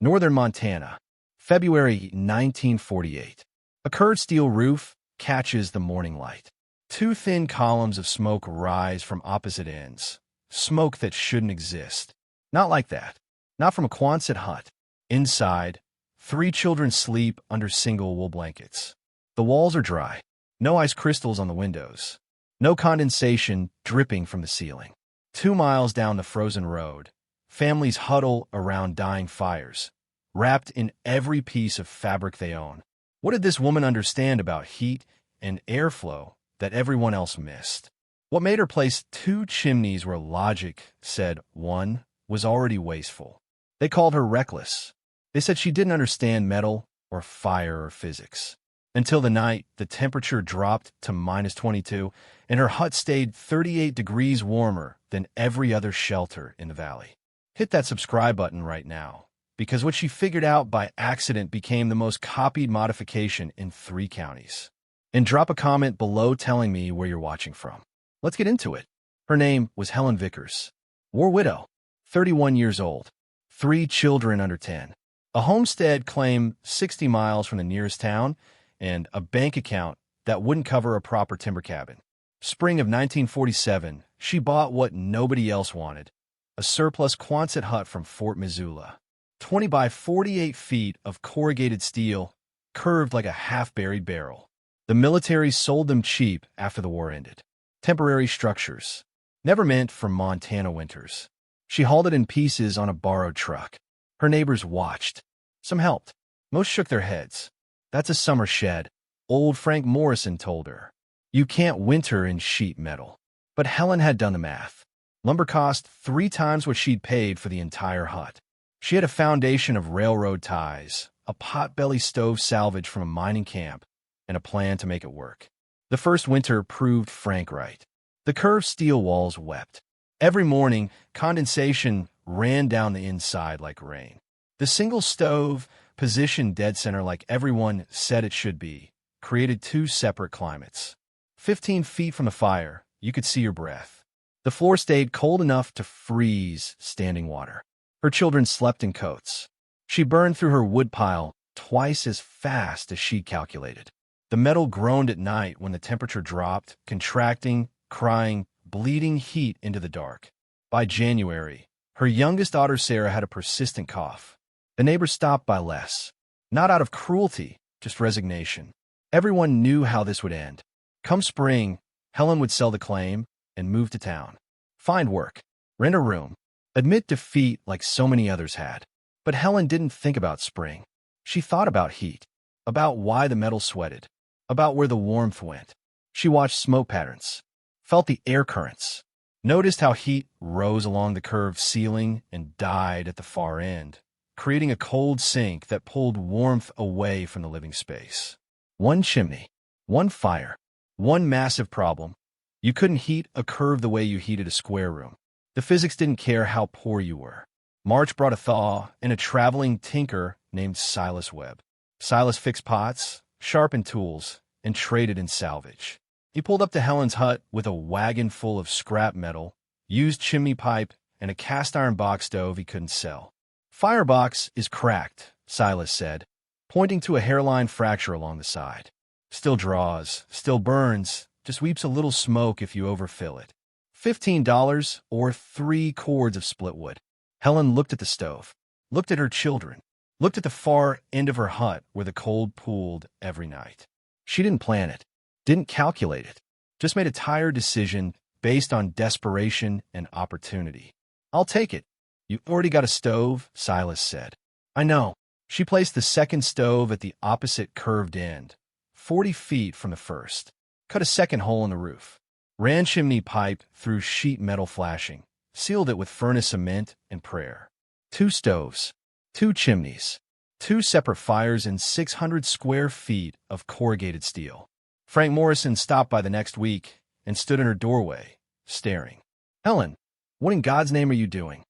Northern Montana, February 1948. A curved steel roof catches the morning light. Two thin columns of smoke rise from opposite ends. Smoke that shouldn't exist. Not like that. Not from a Quonset hut. Inside, three children sleep under single wool blankets. The walls are dry. No ice crystals on the windows. No condensation dripping from the ceiling. 2 miles down the frozen road, families huddle around dying fires, wrapped in every piece of fabric they own. What did this woman understand about heat and airflow that everyone else missed? What made her place 2 chimneys where logic said one was already wasteful? They called her reckless. They said she didn't understand metal or fire or physics. Until the night the temperature dropped to -22 and her hut stayed 38 degrees warmer than every other shelter in the valley. Hit that subscribe button right now, because what she figured out by accident became the most copied modification in 3 counties. And drop a comment below telling me where you're watching from. Let's get into it. Her name was Helen Vickers. War widow, 31 years old, 3 children under 10, a homestead claim 60 miles from the nearest town, and a bank account that wouldn't cover a proper timber cabin. Spring of 1947, she bought what nobody else wanted, a surplus Quonset hut from Fort Missoula. 20 by 48 feet of corrugated steel, curved like a half-buried barrel. The military sold them cheap after the war ended. Temporary structures, never meant for Montana winters. She hauled it in pieces on a borrowed truck. Her neighbors watched. Some helped. Most shook their heads. That's a summer shed, old Frank Morrison told her. You can't winter in sheet metal. But Helen had done the math. Lumber cost 3 times what she'd paid for the entire hut. She had a foundation of railroad ties, a potbelly stove salvage from a mining camp, and a plan to make it work. The first winter proved Frank right. The curved steel walls wept. Every morning, condensation ran down the inside like rain. The single stove, positioned dead center like everyone said it should be, created 2 separate climates. 15 feet from the fire, you could see your breath. The floor stayed cold enough to freeze standing water. Her children slept in coats. She burned through her woodpile twice as fast as she calculated. The metal groaned at night when the temperature dropped, contracting, crying, bleeding heat into the dark. By January, her youngest daughter Sarah had a persistent cough. The neighbors stopped by less. Not out of cruelty, just resignation. Everyone knew how this would end. Come spring, Helen would sell the claim and move to town. Find work. Rent a room. Admit defeat like so many others had. But Helen didn't think about spring. She thought about heat, about why the metal sweated, about where the warmth went. She watched smoke patterns, felt the air currents, noticed how heat rose along the curved ceiling and died at the far end, creating a cold sink that pulled warmth away from the living space. 1 chimney, 1 fire, 1 massive problem. You couldn't heat a curve the way you heated a square room. The physics didn't care how poor you were. March brought a thaw and a traveling tinker named Silas Webb. Silas fixed pots, sharpened tools, and traded in salvage. He pulled up to Helen's hut with a wagon full of scrap metal, used chimney pipe, and a cast-iron box stove he couldn't sell. Firebox is cracked, Silas said, pointing to a hairline fracture along the side. Still draws, still burns, just weeps a little smoke if you overfill it. $15 or 3 cords of split wood. Helen looked at the stove, looked at her children, looked at the far end of her hut where the cold pooled every night. She didn't plan it, didn't calculate it, just made a tired decision based on desperation and opportunity. I'll take it. You already got a stove, Silas said. I know. She placed the second stove at the opposite curved end, 40 feet from the first. Cut a second hole in the roof. Ran chimney pipe through sheet metal flashing. Sealed it with furnace cement and prayer. 2 stoves. 2 chimneys. 2 separate fires and 600 square feet of corrugated steel. Frank Morrison stopped by the next week and stood in her doorway, staring. Helen, what in God's name are you doing?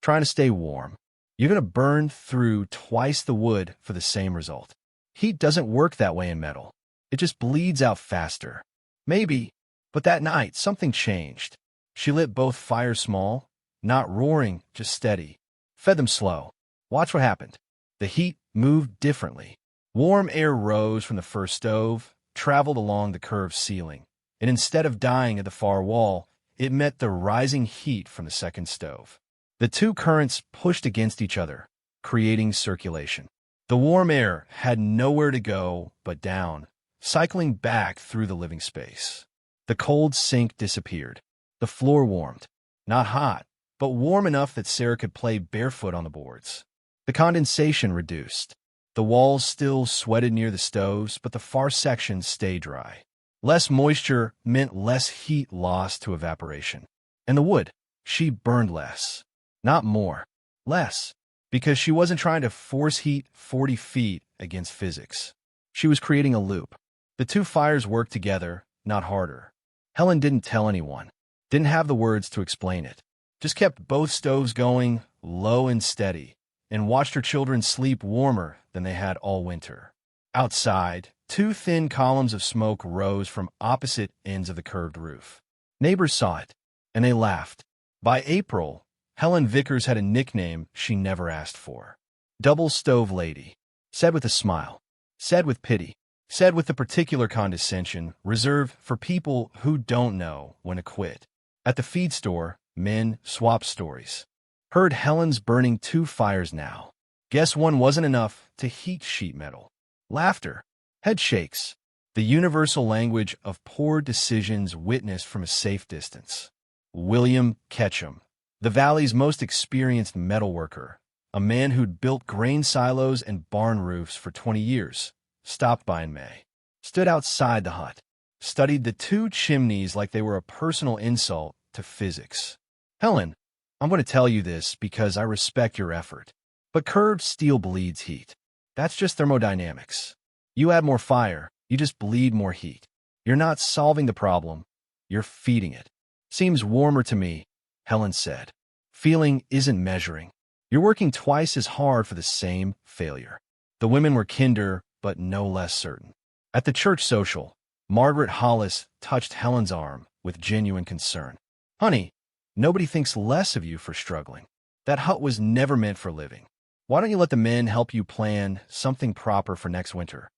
Trying to stay warm. You're going to burn through twice the wood for the same result. Heat doesn't work that way in metal. It just bleeds out faster. Maybe, but that night something changed. She lit both fires small, not roaring, just steady. Fed them slow. Watch what happened. The heat moved differently. Warm air rose from the first stove, traveled along the curved ceiling, and instead of dying at the far wall, it met the rising heat from the second stove. The two currents pushed against each other, creating circulation. The warm air had nowhere to go but down, cycling back through the living space. The cold sink disappeared. The floor warmed. Not hot, but warm enough that Sarah could play barefoot on the boards. The condensation reduced. The walls still sweated near the stoves, but the far sections stayed dry. Less moisture meant less heat lost to evaporation. And the wood, she burned less. Not more. Less. Because she wasn't trying to force heat 40 feet against physics. She was creating a loop. The two fires worked together, not harder. Helen didn't tell anyone. Didn't have the words to explain it. Just kept both stoves going, low and steady, and watched her children sleep warmer than they had all winter. Outside, two thin columns of smoke rose from opposite ends of the curved roof. Neighbors saw it, and they laughed. By April, Helen Vickers had a nickname she never asked for. Double Stove Lady. Said with a smile. Said with pity. Said with the particular condescension reserved for people who don't know when to quit. At the feed store, men swapped stories. Heard Helen's burning two fires now. Guess one wasn't enough to heat sheet metal. Laughter. Head shakes. The universal language of poor decisions witnessed from a safe distance. William Ketchum, the Valley's most experienced metalworker, a man who'd built grain silos and barn roofs for 20 years, stopped by in May. Stood outside the hut. Studied the two chimneys like they were a personal insult to physics. Helen, I'm going to tell you this because I respect your effort. But curved steel bleeds heat. That's just thermodynamics. You add more fire, you just bleed more heat. You're not solving the problem, you're feeding it. Seems warmer to me, Helen said. Feeling isn't measuring. You're working twice as hard for the same failure. The women were kinder, but no less certain. At the church social, Margaret Hollis touched Helen's arm with genuine concern. Honey, nobody thinks less of you for struggling. That hut was never meant for living. Why don't you let the men help you plan something proper for next winter?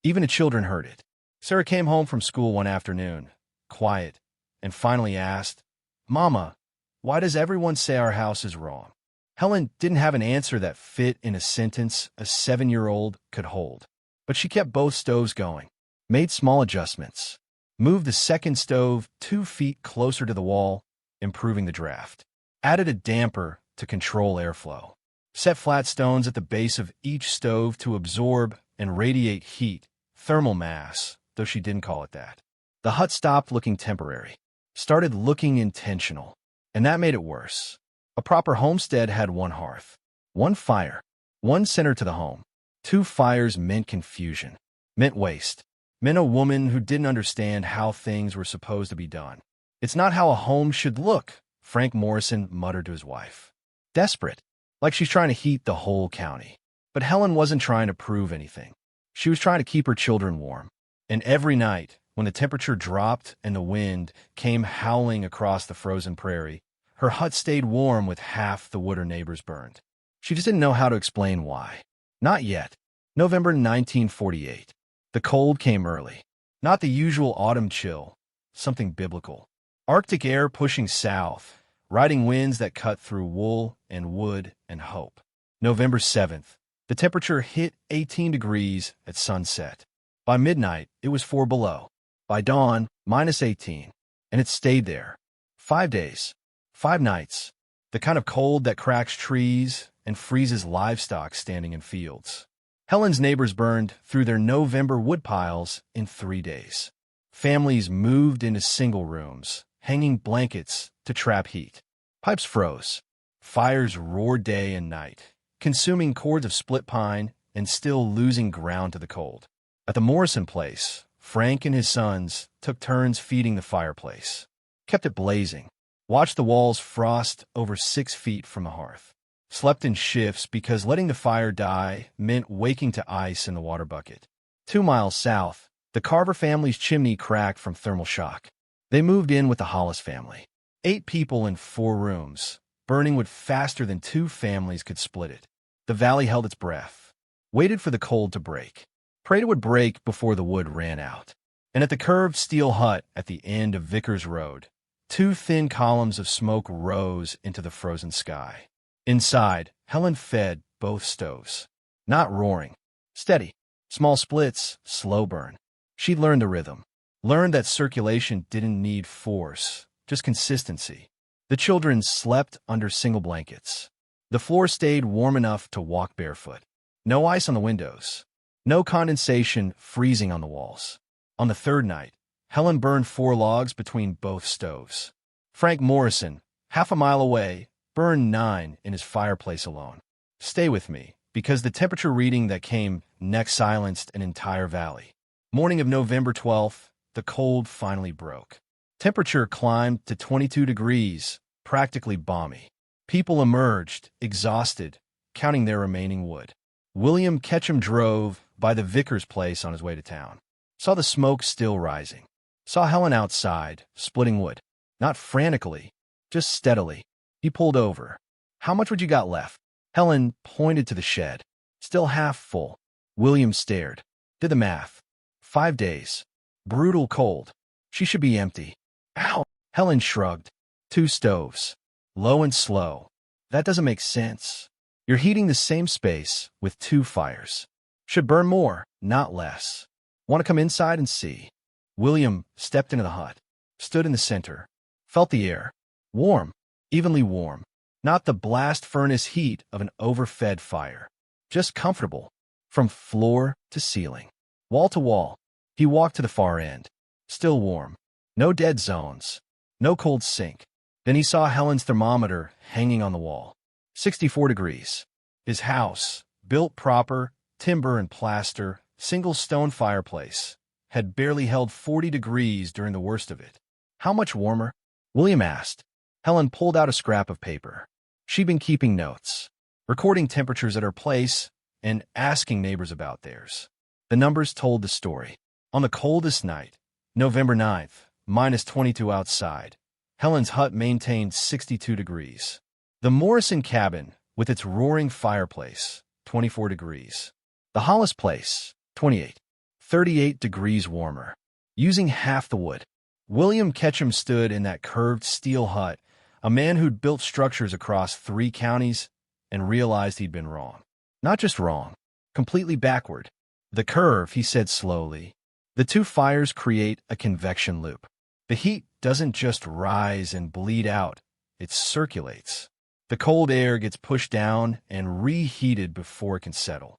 Even the children heard it. Sarah came home from school one afternoon, quiet, and finally asked, Mama, why does everyone say our house is wrong? Helen didn't have an answer that fit in a sentence a 7-year-old could hold. But she kept both stoves going, made small adjustments, moved the second stove 2 feet closer to the wall, improving the draft, added a damper to control airflow, set flat stones at the base of each stove to absorb and radiate heat, thermal mass, though she didn't call it that. The hut stopped looking temporary, started looking intentional, and that made it worse. A proper homestead had one hearth, one fire, one center to the home. 2 fires meant confusion, meant waste, meant a woman who didn't understand how things were supposed to be done. It's not how a home should look, Frank Morrison muttered to his wife. Desperate, like she's trying to heat the whole county. But Helen wasn't trying to prove anything. She was trying to keep her children warm. And every night, when the temperature dropped and the wind came howling across the frozen prairie, her hut stayed warm with half the wood her neighbors burned. She just didn't know how to explain why. Not yet. November 1948. The cold came early. Not the usual autumn chill, something biblical. Arctic air pushing south, riding winds that cut through wool and wood and hope. November 7th. The temperature hit 18 degrees at sunset. By midnight, it was 4 below. By dawn, -18. And it stayed there. 5 days. 5 nights. The kind of cold that cracks trees and freezes livestock standing in fields. Helen's neighbors burned through their November wood piles in 3 days. Families moved into single rooms, hanging blankets to trap heat. Pipes froze. Fires roared day and night, consuming cords of split pine and still losing ground to the cold. At the Morrison place, Frank and his sons took turns feeding the fireplace, kept it blazing, watched the walls frost over 6 feet from the hearth, slept in shifts because letting the fire die meant waking to ice in the water bucket. 2 miles south, the Carver family's chimney cracked from thermal shock. They moved in with the Hollis family. 8 people in 4 rooms, burning wood faster than 2 families could split it. The valley held its breath, waited for the cold to break, prayed it would break before the wood ran out. And at the curved steel hut at the end of Vickers Road, two thin columns of smoke rose into the frozen sky. Inside, Helen fed both stoves. Not roaring. Steady. Small splits, slow burn. She'd learned the rhythm. Learned that circulation didn't need force, just consistency. The children slept under single blankets. The floor stayed warm enough to walk barefoot. No ice on the windows. No condensation freezing on the walls. On the third night, Helen burned 4 logs between both stoves. Frank Morrison, half a mile away, burned 9 in his fireplace alone. Stay with me, because the temperature reading that came next silenced an entire valley. Morning of November 12th, the cold finally broke. Temperature climbed to 22 degrees, practically balmy. People emerged, exhausted, counting their remaining wood. William Ketchum drove by the vicar's place on his way to town. Saw the smoke still rising. Saw Helen outside, splitting wood. Not frantically, just steadily. He pulled over. "How much would you got left?" Helen pointed to the shed. Still half full. William stared. Did the math. 5 days. Brutal cold. She should be empty. Ow! Helen shrugged. 2 stoves. Low and slow. That doesn't make sense. You're heating the same space with 2 fires. Should burn more, not less. Want to come inside and see? William stepped into the hut, stood in the center, felt the air. Warm, evenly warm. Not the blast furnace heat of an overfed fire. Just comfortable, from floor to ceiling. Wall to wall. He walked to the far end. Still warm. No dead zones. No cold sink. Then he saw Helen's thermometer hanging on the wall. 64 degrees. His house, built proper, timber and plaster, single stone fireplace, had barely held 40 degrees during the worst of it. How much warmer? William asked. Helen pulled out a scrap of paper. She'd been keeping notes, recording temperatures at her place and asking neighbors about theirs. The numbers told the story. On the coldest night, November 9th, minus 22 outside, Helen's hut maintained 62 degrees. The Morrison cabin, with its roaring fireplace, 24 degrees. The Hollis place, 28. 38 degrees warmer. Using half the wood. William Ketchum stood in that curved steel hut, a man who'd built structures across 3 counties, and realized he'd been wrong. Not just wrong, completely backward. The curve, he said slowly. The 2 fires create a convection loop. The heat doesn't just rise and bleed out, it circulates. The cold air gets pushed down and reheated before it can settle.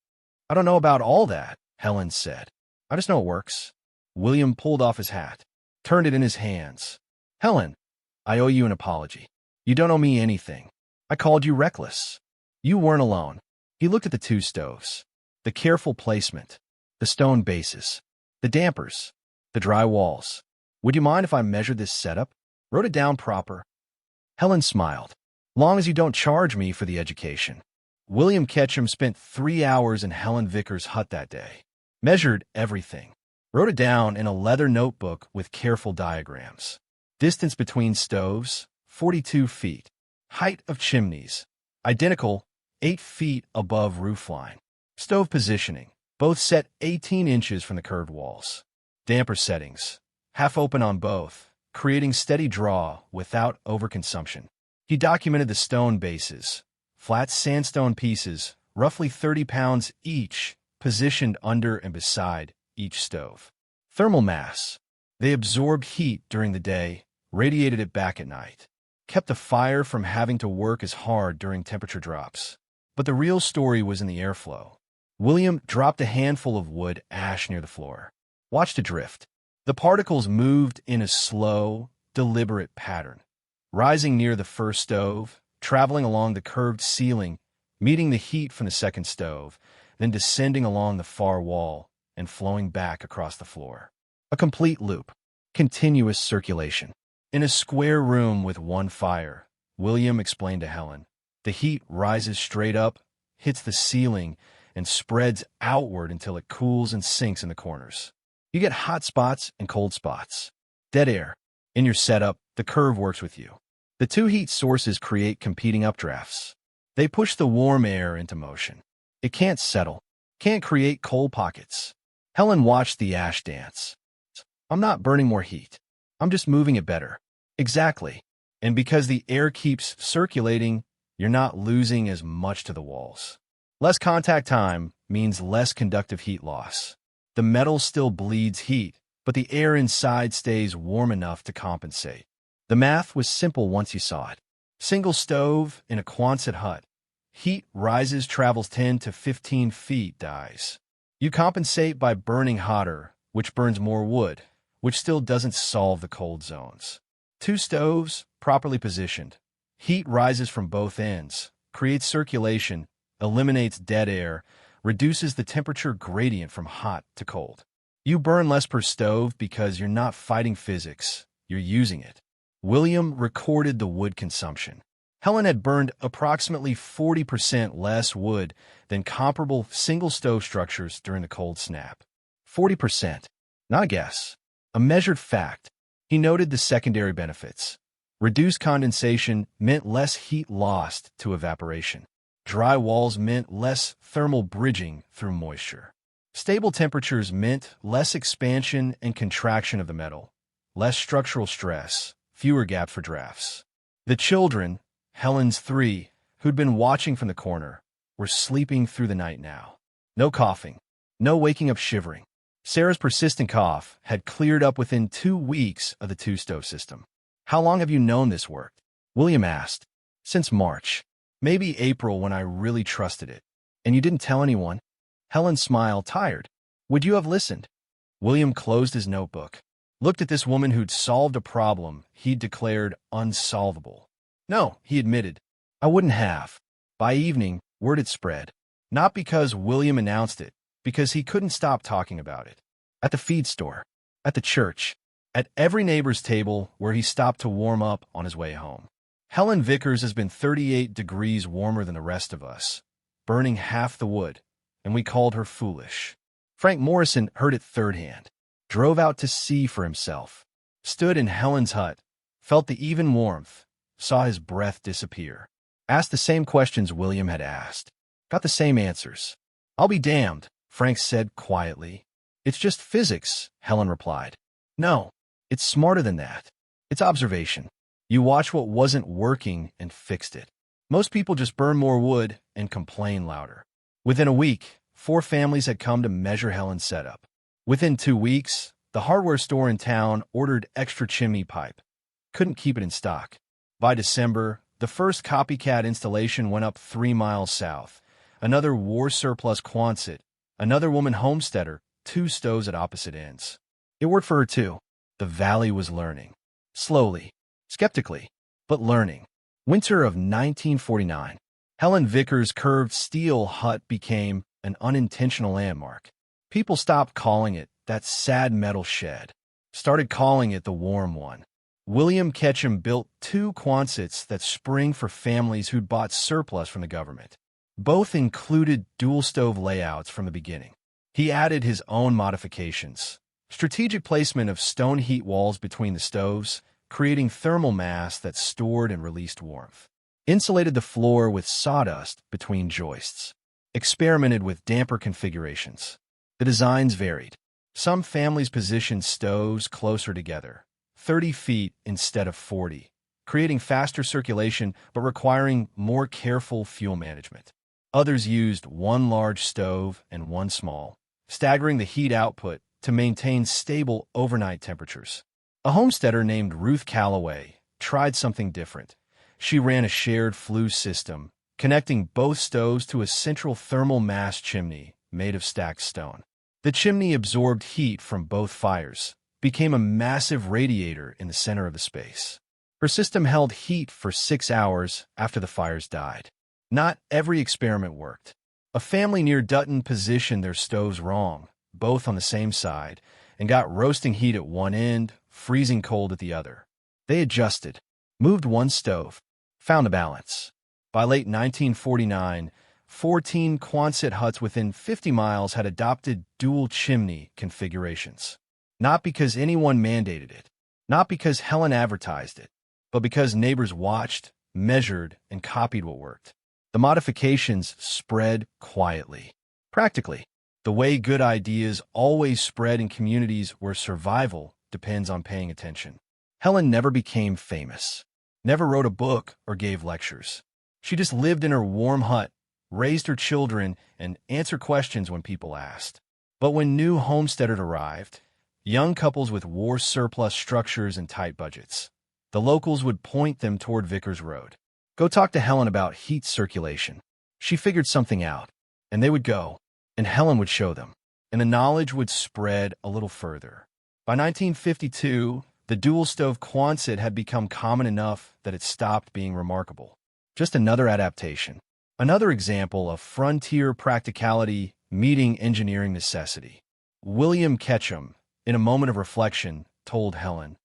I don't know about all that, Helen said. I just know it works. William pulled off his hat, turned it in his hands. Helen, I owe you an apology. You don't owe me anything. I called you reckless. You weren't alone. He looked at the 2 stoves. The careful placement. The stone bases. The dampers. The dry walls. Would you mind if I measured this setup? Wrote it down proper. Helen smiled. Long as you don't charge me for the education. William Ketchum spent 3 hours in Helen Vickers' hut that day. Measured everything. Wrote it down in a leather notebook with careful diagrams. Distance between stoves, 42 feet. Height of chimneys, identical, 8 feet above roofline. Stove positioning, both set 18 inches from the curved walls. Damper settings, half open on both, creating steady draw without overconsumption. He documented the stone bases, flat sandstone pieces, roughly 30 pounds each, positioned under and beside each stove. Thermal mass. They absorbed heat during the day, radiated it back at night. Kept the fire from having to work as hard during temperature drops. But the real story was in the airflow. William dropped a handful of wood ash near the floor. Watched it drift. The particles moved in a slow, deliberate pattern, rising near the first stove, traveling along the curved ceiling, meeting the heat from the second stove, then descending along the far wall and flowing back across the floor. A complete loop. Continuous circulation. In a square room with 1 fire, William explained to Helen, the heat rises straight up, hits the ceiling, and spreads outward until it cools and sinks in the corners. You get hot spots and cold spots. Dead air. In your setup, the curve works with you. The 2 heat sources create competing updrafts. They push the warm air into motion. It can't settle, can't create cold pockets. Helen watched the ash dance. I'm not burning more heat. I'm just moving it better. Exactly. And because the air keeps circulating, you're not losing as much to the walls. Less contact time means less conductive heat loss. The metal still bleeds heat, but the air inside stays warm enough to compensate. The math was simple once you saw it. Single stove in a Quonset hut. Heat rises, travels 10 to 15 feet, dies. You compensate by burning hotter, which burns more wood, which still doesn't solve the cold zones. Two stoves, properly positioned. Heat rises from both ends, creates circulation, eliminates dead air, reduces the temperature gradient from hot to cold. You burn less per stove because you're not fighting physics, you're using it. William recorded the wood consumption. Helen had burned approximately 40% less wood than comparable single-stove structures during the cold snap. 40%. Not a guess. A measured fact. He noted the secondary benefits. Reduced condensation meant less heat lost to evaporation. Dry walls meant less thermal bridging through moisture. Stable temperatures meant less expansion and contraction of the metal, less structural stress, fewer gaps for drafts. The children, Helen's 3, who'd been watching from the corner, were sleeping through the night now. No coughing, no waking up shivering. Sarah's persistent cough had cleared up within 2 weeks of the two-stove system. How long have you known this worked? William asked. Since March. Maybe April when I really trusted it. And you didn't tell anyone? Helen smiled, tired. Would you have listened? William closed his notebook, looked at this woman who'd solved a problem he'd declared unsolvable. No, he admitted. I wouldn't have. By evening, word had spread. Not because William announced it, because he couldn't stop talking about it. At the feed store, at the church, at every neighbor's table where he stopped to warm up on his way home. Helen Vickers has been 38 degrees warmer than the rest of us, burning half the wood, and we called her foolish. Frank Morrison heard it third hand, drove out to see for himself, stood in Helen's hut, felt the even warmth, saw his breath disappear, asked the same questions William had asked, got the same answers. I'll be damned, Frank said quietly. It's just physics, Helen replied. No, it's smarter than that. It's observation. You watch what wasn't working and fixed it. Most people just burn more wood and complain louder. Within a week, 4 families had come to measure Helen's setup. Within 2 weeks, the hardware store in town ordered extra chimney pipe. Couldn't keep it in stock. By December, the first copycat installation went up 3 miles south. Another war surplus Quonset, another woman homesteader, 2 stoves at opposite ends. It worked for her too. The valley was learning. Slowly. Skeptically, but learning. Winter of 1949. Helen Vickers' curved steel hut became an unintentional landmark. People stopped calling it that sad metal shed, started calling it the warm one. William Ketchum built 2 Quonsets that spring for families who'd bought surplus from the government. Both included dual stove layouts from the beginning. He added his own modifications. Strategic placement of stone heat walls between the stoves, creating thermal mass that stored and released warmth. Insulated the floor with sawdust between joists. Experimented with damper configurations. The designs varied. Some families positioned stoves closer together, 30 feet instead of 40, creating faster circulation but requiring more careful fuel management. Others used 1 large stove and 1 small, staggering the heat output to maintain stable overnight temperatures. A homesteader named Ruth Calloway tried something different. She ran a shared flue system, connecting both stoves to a central thermal mass chimney made of stacked stone. The chimney absorbed heat from both fires, became a massive radiator in the center of the space. Her system held heat for 6 hours after the fires died. Not every experiment worked. A family near Dutton positioned their stoves wrong, both on the same side, and got roasting heat at one end, freezing cold at the other. They adjusted, moved 1 stove, found a balance. By late 1949, 14 Quonset huts within 50 miles had adopted dual-chimney configurations. Not because anyone mandated it, not because Helen advertised it, but because neighbors watched, measured, and copied what worked. The modifications spread quietly. Practically, the way good ideas always spread in communities where survival depends on paying attention. Helen never became famous, never wrote a book or gave lectures. She just lived in her warm hut, raised her children, and answered questions when people asked. But when new homesteaders arrived, young couples with war-surplus structures and tight budgets, the locals would point them toward Vickers Road. Go talk to Helen about heat circulation. She figured something out. And they would go, and Helen would show them. And the knowledge would spread a little further. By 1952, the dual-stove Quonset had become common enough that it stopped being remarkable. Just another adaptation. Another example of frontier practicality meeting engineering necessity. William Ketchum, in a moment of reflection, told Helen,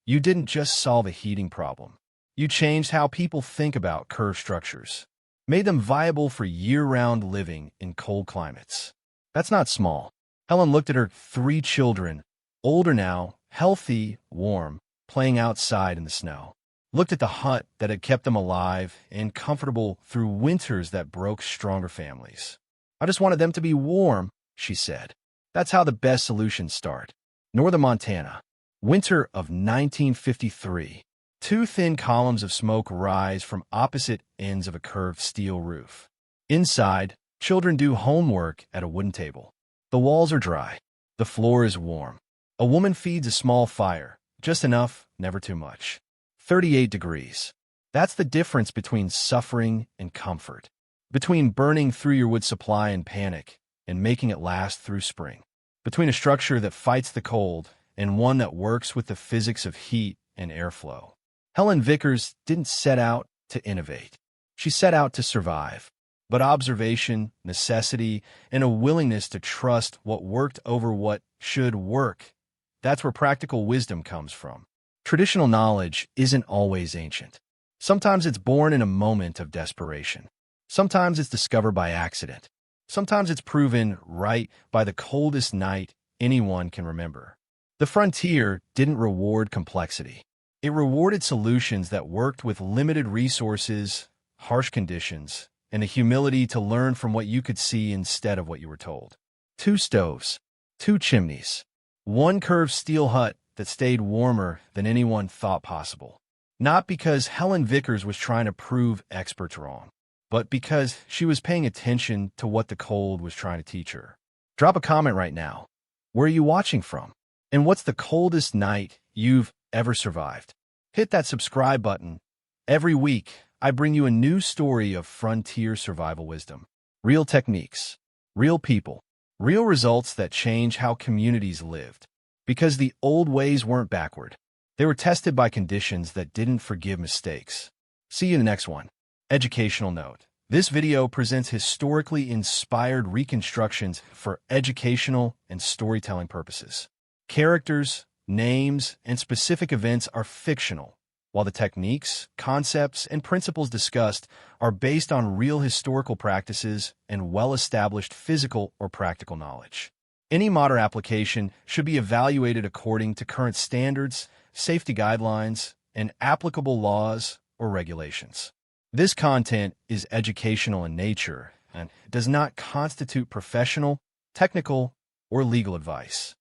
"You didn't just solve a heating problem. You changed how people think about curved structures, made them viable for year-round living in cold climates." That's not small. Helen looked at her 3 children, older now, healthy, warm, playing outside in the snow. Looked at the hut that had kept them alive and comfortable through winters that broke stronger families. "I just wanted them to be warm," she said. That's how the best solutions start. Northern Montana, winter of 1953. 2 thin columns of smoke rise from opposite ends of a curved steel roof. Inside, children do homework at a wooden table. The walls are dry. The floor is warm. A woman feeds a small fire, just enough, never too much. 38 degrees. That's the difference between suffering and comfort, between burning through your wood supply in panic and making it last through spring, between a structure that fights the cold and one that works with the physics of heat and airflow. Helen Vickers didn't set out to innovate. She set out to survive. But observation, necessity, and a willingness to trust what worked over what should work, that's where practical wisdom comes from. Traditional knowledge isn't always ancient. Sometimes it's born in a moment of desperation. Sometimes it's discovered by accident. Sometimes it's proven right by the coldest night anyone can remember. The frontier didn't reward complexity. It rewarded solutions that worked with limited resources, harsh conditions, and the humility to learn from what you could see instead of what you were told. 2 stoves, 2 chimneys, 1 curved steel hut that stayed warmer than anyone thought possible. Not because Helen Vickers was trying to prove experts wrong, but because she was paying attention to what the cold was trying to teach her. Drop a comment right now. Where are you watching from? And what's the coldest night you've ever survived? Hit that subscribe button. Every week, I bring you a new story of frontier survival wisdom. Real techniques, real people, real results that change how communities lived. Because the old ways weren't backward. They were tested by conditions that didn't forgive mistakes. See you in the next one. Educational note. This video presents historically inspired reconstructions for educational and storytelling purposes. Characters, names, and specific events are fictional, while the techniques, concepts, and principles discussed are based on real historical practices and well-established physical or practical knowledge. Any modern application should be evaluated according to current standards, safety guidelines, and applicable laws or regulations. This content is educational in nature and does not constitute professional, technical, or legal advice.